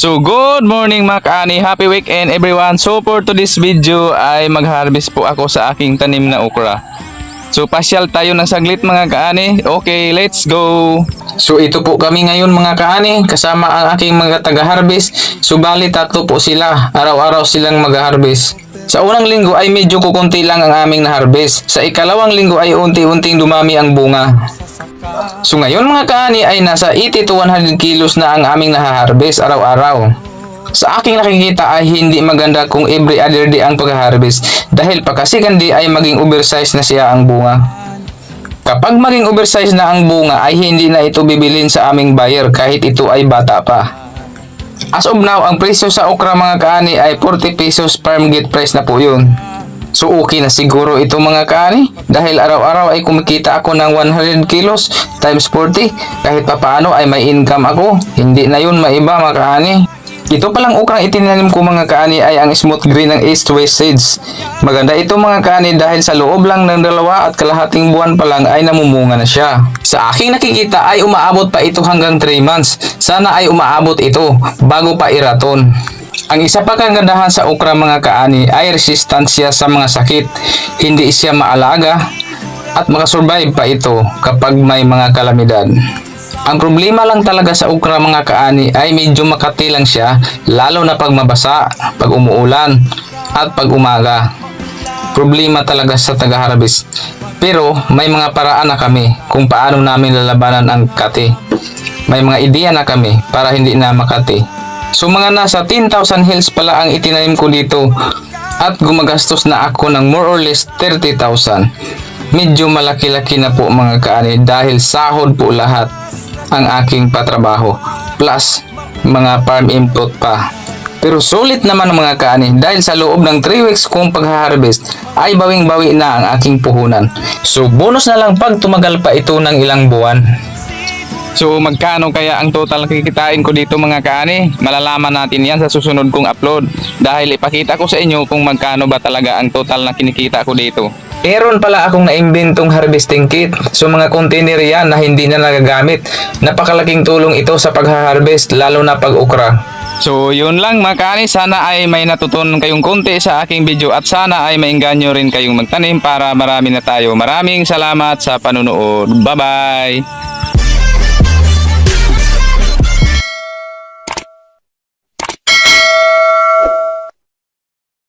So good morning mga kaani, happy weekend everyone. So for today's video ay mag-harvest po ako sa aking tanim na okra. So pasyal tayo ng saglit mga kaani. Okay, let's go. So ito po kami ngayon mga kaani, kasama ang aking mga taga-harvest. Subalit tatlo po sila, araw-araw silang mag-harvest. Sa unang linggo ay medyo kukunti lang ang aming na-harvest. Sa ikalawang linggo ay unti-unting dumami ang bunga. So ngayon mga kaani ay nasa 80 to 100 kilos na ang aming nahaharvest araw-araw. Sa aking nakikita ay hindi maganda kung every other day ang pag-harvest dahil pagka-second day ay maging oversize na siya ang bunga. Kapag maging oversize na ang bunga ay hindi na ito bibilin sa aming buyer kahit ito ay bata pa. As of now, ang presyo sa okra mga kaani ay 40 pesos farm gate price na po yun. So okay na siguro ito mga kaani dahil araw-araw ay kumikita ako ng 100 kilos times 40 kahit papaano ay may income ako. Hindi na yun maiba mga kaani. Ito palang ukrang itinanim ko mga kaani ay ang smooth green ng East West Seeds. Maganda ito mga kaani dahil sa loob lang ng 2.5 buwan pa lang ay namumunga na siya. Sa aking nakikita ay umaabot pa ito hanggang 3 months. Sana ay umaabot ito bago pa iraton. Ang isa pa kagandahan sa okra mga kaani ay resistant siya sa mga sakit. Hindi siya maalaga at makasurvive pa ito kapag may mga kalamidad. Ang problema lang talaga sa okra mga kaani ay medyo makati lang siya lalo na pag mabasa, pag umuulan at pag umaga. Problema talaga sa taga-harvest. Pero may mga paraan na kami kung paano namin lalabanan ang kati. May mga ideya na kami para hindi na makati. So mga nasa 10,000 hills pala ang itinanim ko dito at gumagastos na ako ng more or less 30,000. Medyo malaki-laki na po mga kaani dahil sahod po lahat ang aking patrabaho plus mga farm input pa. Pero sulit naman mga kaani dahil sa loob ng 3 weeks kong pag-harvest ay bawing-bawi na ang aking puhunan. So bonus na lang pag tumagal pa ito ng ilang buwan. So magkano kaya ang total na kikitain ko dito mga kaani? Malalaman natin yan sa susunod kong upload dahil ipakita ko sa inyo kung magkano ba talaga ang total na kinikita ko dito. Meron pala akong naimbentong harvesting kit. So mga container yan na hindi na nagagamit. Napakalaking tulong ito sa pag-harvest lalo na pag okra. So yun lang mga kaani, sana ay may natutunan kayong konti sa aking video at sana ay maengganyo rin kayong magtanim para marami na tayo. Maraming salamat sa panunood. Bye bye!